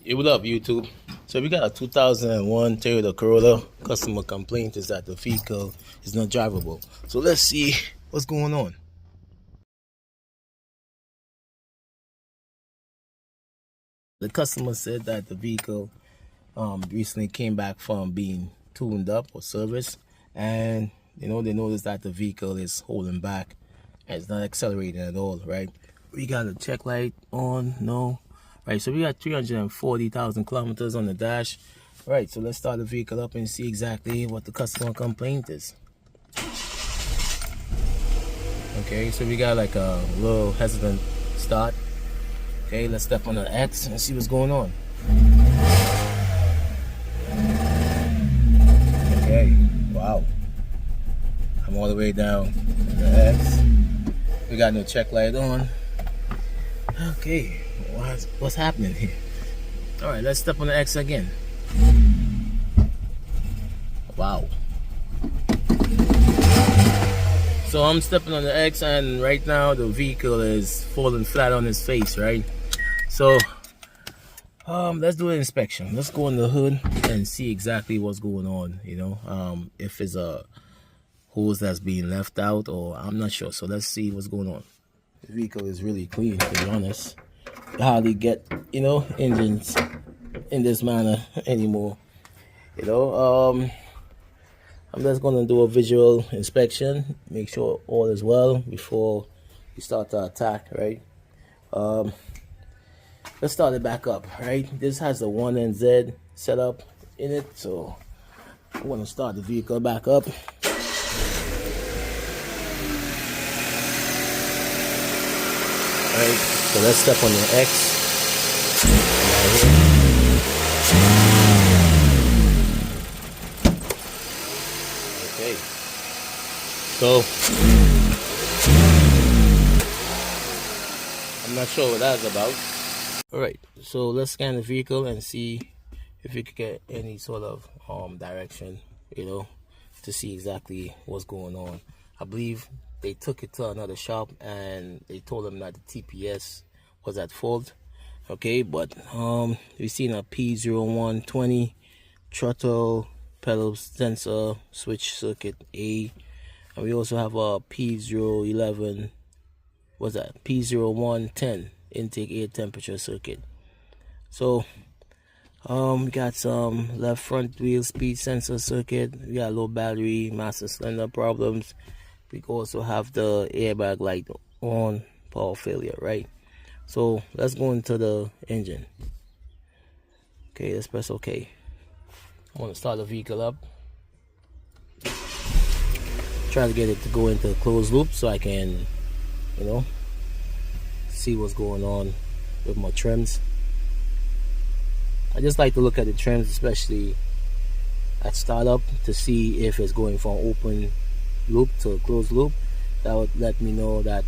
Hey, what up, YouTube? So we got a 2001 Toyota Corolla. Customer complaint is that the vehicle is not drivable. So let's see what's going on. The customer said that the vehicle recently came back from being tuned up or serviced, and they noticed that the vehicle is holding back and it's not accelerating at all, right? We got a check light on, no. Right, so we got 340,000 kilometers on the dash. Right, so let's start the vehicle up and see exactly what the customer complaint is. Okay, so we got like a little hesitant start. Okay, let's step on the X and see what's going on. Okay, wow. I'm all the way down on the X. We got no check light on. Okay, what's happening here? All right, let's step on the X again. Wow. So I'm stepping on the X, and right now the vehicle is falling flat on its face, right? So let's do an inspection. Let's go on the hood and see exactly what's going on, if it's a hose that's being left out, or I'm not sure. So let's see what's going on. The vehicle is really clean, to be honest. You hardly get, engines in this manner anymore. I'm just gonna do a visual inspection, make sure all is well before you start to attack, right? Let's start it back up, right? This has the 1NZ setup in it, so I want to start the vehicle back up. Right, so let's step on the X. Okay, so I'm not sure what that's about. Alright, so let's scan the vehicle and see if we could get any sort of direction, to see exactly what's going on. I believe they took it to another shop and they told them that the TPS was at fault. Okay, but we've seen a P0120 throttle pedal sensor switch circuit A, and we also have a P011, what's that, P0110 intake air temperature circuit. So we got some left front wheel speed sensor circuit. We got low battery, master cylinder problems. We also have the airbag light on, power failure, right? So let's go into the engine. Okay, let's press OK. I want to start the vehicle up. Try to get it to go into a closed loop so I can, see what's going on with my trims. I just like to look at the trims, especially at startup, to see if it's going from open loop to a closed loop. That would let me know that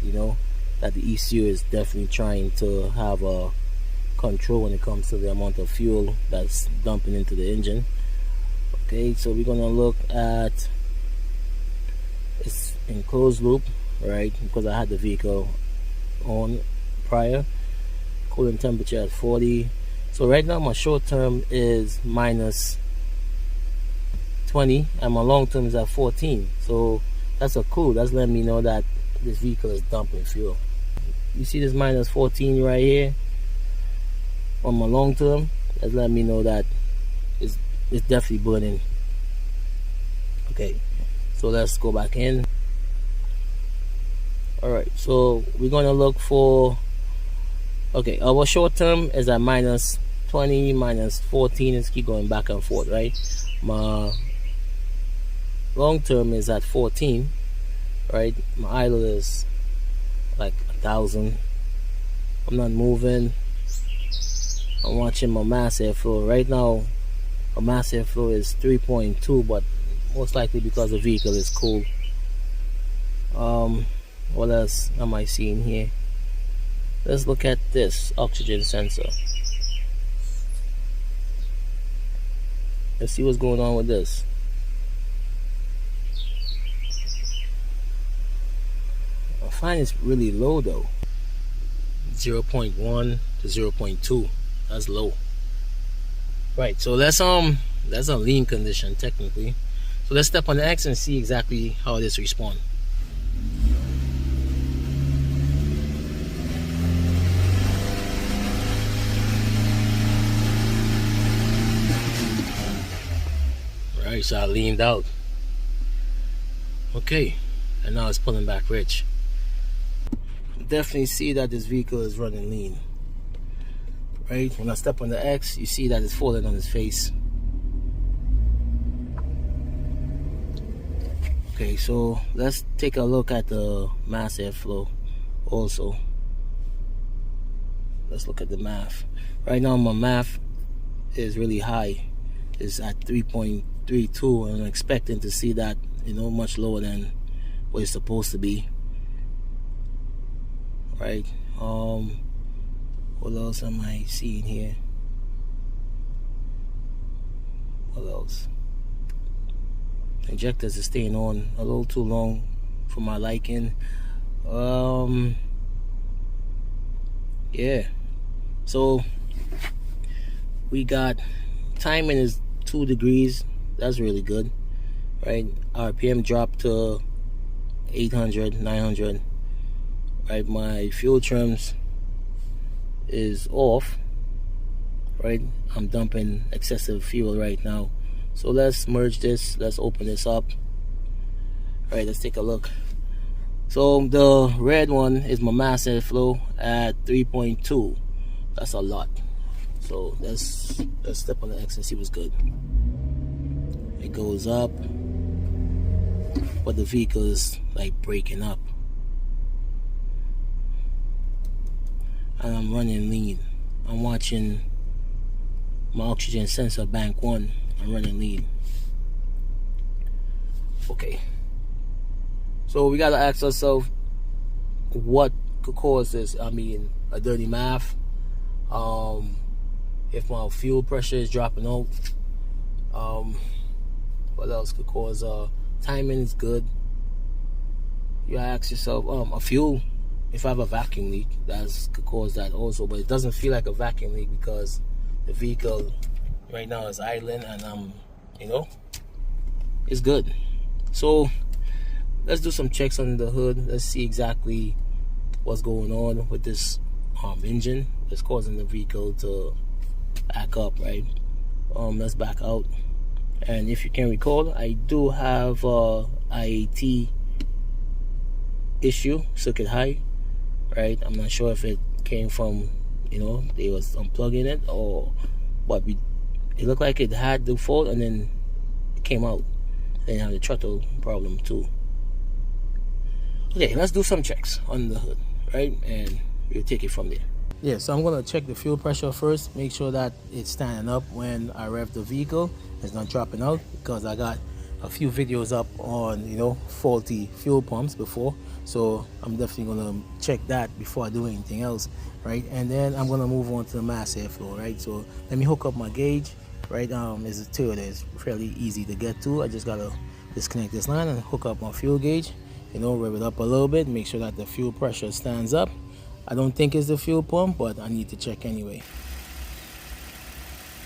that the ECU is definitely trying to have a control when it comes to the amount of fuel that's dumping into the engine. Okay, so we're gonna look at it's in closed loop, right? Because I had the vehicle on prior. Coolant temperature at 40. So right now my short term is minus 20 and my long term is at 14. So that's a clue. That's letting me know that this vehicle is dumping fuel. You see this minus 14 right here on my long term? That's letting me know that it's definitely burning. Okay, so let's go back in. Alright, so we're gonna look for, okay, our short term is at minus 20, minus 14. Let's keep going back and forth, right? My long term is at 14, right? My idle is like 1,000. I'm not moving. I'm watching my mass airflow. Right now my mass airflow is 3.2, but most likely because the vehicle is cool. What else am I seeing here? Let's look at this oxygen sensor. Let's see what's going on with this. I find it's really low though. 0.1 to 0.2. That's low. Right, so that's a lean condition technically. So let's step on the X and see exactly how this responds. Right, so I leaned out. Okay, and now it's pulling back rich. Definitely see that this vehicle is running lean. Right, when I step on the X, you see that it's falling on his face. Okay, so let's take a look at the mass airflow also. Let's look at the MAF. Right now my MAF is really high. It's at 3.32, and I'm expecting to see that, you know, much lower than what it's supposed to be. Right, what else am I seeing here? What else? Injectors is staying on a little too long for my liking. Yeah, so we got timing is 2 degrees. That's really good, right? RPM dropped to 800, 900. Right, my fuel trims is off. Right, I'm dumping excessive fuel right now. So let's merge this. Let's open this up. All right, let's take a look. So the red one is my mass airflow at 3.2. That's a lot. So let's step on the X and see what's good. It goes up, but the vehicle is like breaking up. And I'm running lean. I'm watching my oxygen sensor bank 1. I'm running lean. Okay, so we gotta ask ourselves what could cause this. I mean, a dirty MAF, if my fuel pressure is dropping out, what else could cause? Timing is good. You ask yourself, a fuel, if I have a vacuum leak, that could cause that also, but it doesn't feel like a vacuum leak because the vehicle right now is idling, and you know, it's good. So let's do some checks under the hood. Let's see exactly what's going on with this engine that's causing the vehicle to back up. Right, let's back out. And if you can recall, I do have IAT issue, circuit high. Right, I'm not sure if it came from, you know, they was unplugging it, or what. It looked like it had the fault and then it came out. Then have the throttle problem too. Okay, let's do some checks on the hood, right, and we'll take it from there. Yeah, so I'm gonna check the fuel pressure first, make sure that it's standing up when I rev the vehicle. It's not dropping out, because I got a few videos up on, you know, faulty fuel pumps before. So I'm definitely gonna check that before I do anything else, right? And then I'm gonna move on to the mass airflow, right? So let me hook up my gauge, right? There's a tool that's fairly easy to get to. I just gotta disconnect this line and hook up my fuel gauge, you know, rev it up a little bit, make sure that the fuel pressure stands up. I don't think it's the fuel pump, but I need to check anyway.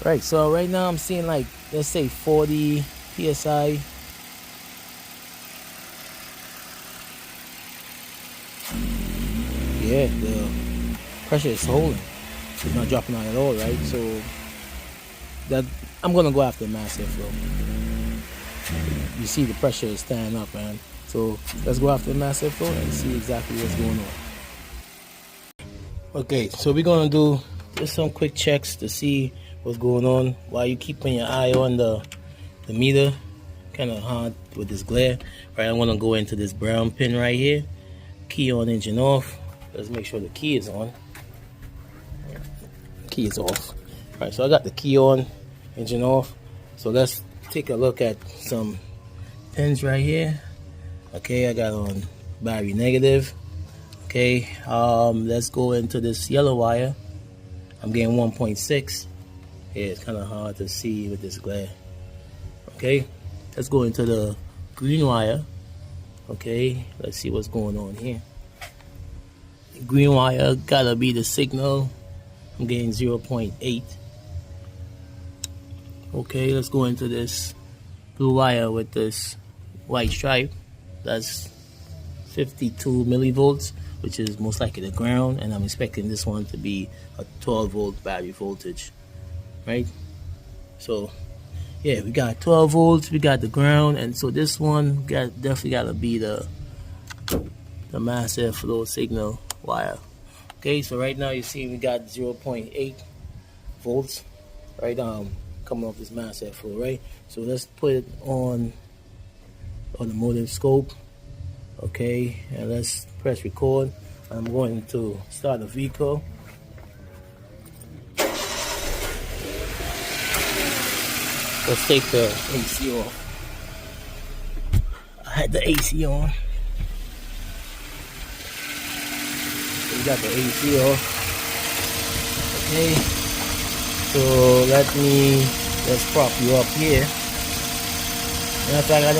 Right, so right now I'm seeing like, let's say 40 PSI. Yeah, the pressure is holding. It's not dropping out at all, right? So that I'm gonna go after mass airflow. You see the pressure is standing up, man. So let's go after mass airflow and see exactly what's going on. Okay, so we're gonna do just some quick checks to see what's going on while you keeping your eye on the meter. Kind of hard with this glare. Right, I'm gonna go into this brown pin right here. Key on, engine off. Let's make sure the key is on. Key is off. Right, so I got the key on, engine off. So let's take a look at some pins right here. Okay, I got on battery negative. Okay, let's go into this yellow wire. I'm getting 1.6. Yeah, it's kind of hard to see with this glare. Okay, let's go into the green wire. Okay, let's see what's going on here. The green wire gotta be the signal. I'm getting 0.8. Okay, let's go into this blue wire with this white stripe. That's 52 millivolts, which is most likely the ground, and I'm expecting this one to be a 12 volt battery voltage, right? So yeah, we got 12 volts, we got the ground, and so this one definitely gotta be the mass airflow signal wire. Okay, so right now you see we got 0.8 volts, right, coming off this mass airflow, right? So let's put it on automotive scope. Okay, and let's press record. I'm going to start the vehicle. Let's take the AC off. I had the AC on. So we got the AC off. Okay, so let's prop you up here. Matter of fact, I'm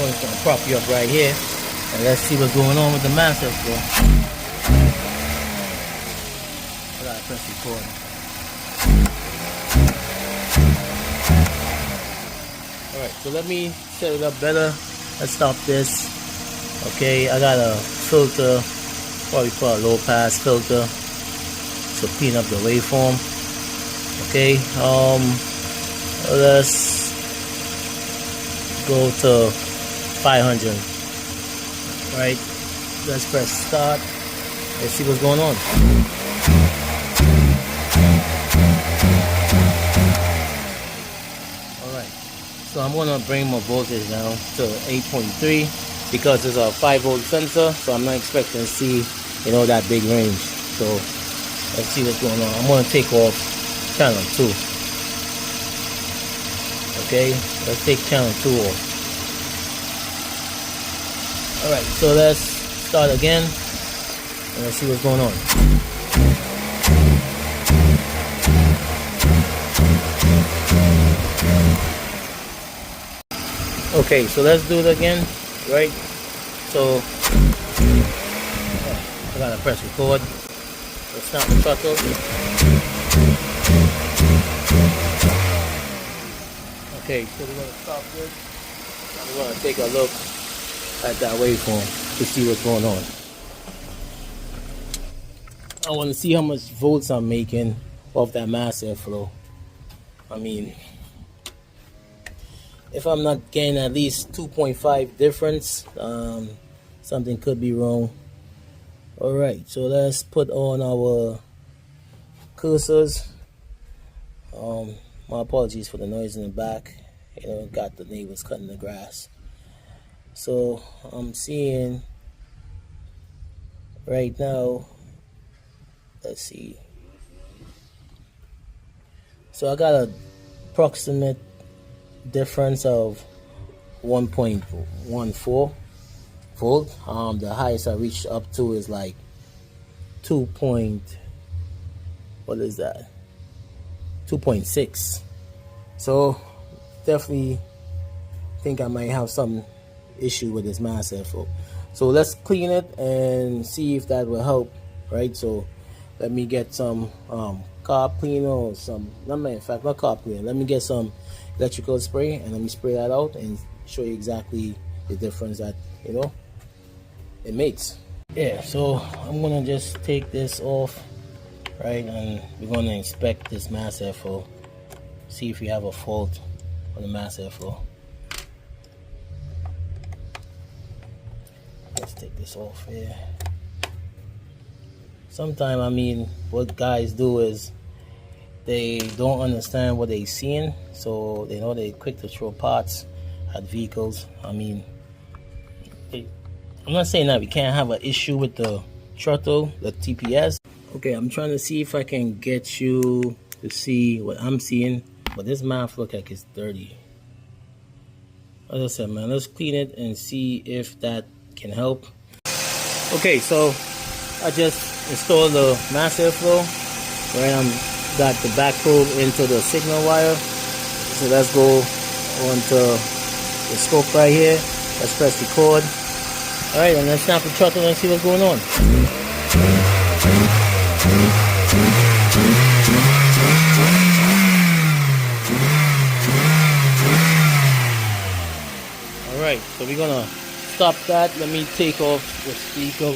going to prop you up right here, and let's see what's going on with the mass airflow. I gotta press record. Alright, so let me set it up better. Let's stop this. Okay, I got a filter, probably call a low pass filter, to clean up the waveform. Okay, let's go to 500. Right, let's press start. Let's see what's going on. Alright, so I'm gonna bring my voltage down to 8.3 because it's a 5 volt sensor, so I'm not expecting to see, that big range. So let's see what's going on. I'm gonna take off channel 2. Okay, let's take channel 2 off. Alright, so let's start again and let's see what's going on. Okay, so let's do it again, right? So I gotta press record. Let's stop the throttle. Okay, so we're gonna stop this. We're gonna take a look at that waveform to see what's going on. I want to see how much volts I'm making off that mass airflow. I mean, if I'm not getting at least 2.5 difference, something could be wrong. Alright, so let's put on our cursors. My apologies for the noise in the back. Got the neighbors cutting the grass. So I'm seeing right now, let's see. So I got a approximate difference of 1.14 volt. The highest I reached up to is like 2.6. So definitely think I might have some issue with this mass airflow. So let's clean it and see if that will help, right? So let me get some carb cleaner or some, in fact not carb cleaner, let me get some electrical spray and let me spray that out and show you exactly the difference that it makes. Yeah, so I'm gonna just take this off, right, and we're gonna inspect this mass airflow, see if we have a fault on the mass airflow. Let's take this off here. Sometimes, what guys do is they don't understand what they're seeing, so they're quick to throw parts at vehicles. I'm not saying that we can't have an issue with the throttle, the TPS. Okay, I'm trying to see if I can get you to see what I'm seeing, but this mouth look like it's dirty. As I said, man, let's clean it and see if that can help. Okay, so I just installed the mass airflow. Right, got the back probe into the signal wire. So let's go onto the scope right here. Let's press record. Alright, and let's snap the throttle and see what's going on. Alright, so we're gonna stop that. Let me take off this vehicle.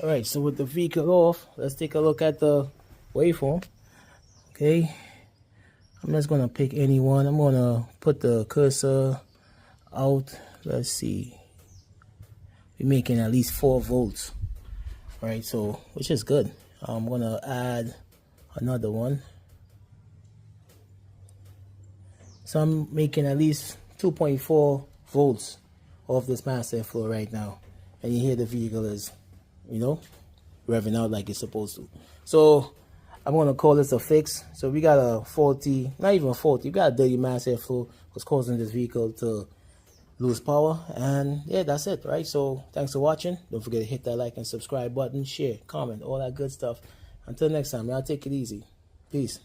Alright, so with the vehicle off, let's take a look at the waveform. Okay, I'm just gonna pick any one. I'm gonna put the cursor out. Let's see, we're making at least 4 volts. Alright, so which is good. I'm gonna add another one. So I'm making at least 2.4 volts off this mass airflow right now, and you hear the vehicle is, you know, revving out like it's supposed to. So I'm gonna call this a fix. So we got a faulty, not even faulty, we got a dirty mass airflow was causing this vehicle to lose power. And yeah, that's it, right? So thanks for watching. Don't forget to hit that like and subscribe button, share, comment, all that good stuff. Until next time, y'all take it easy. Peace.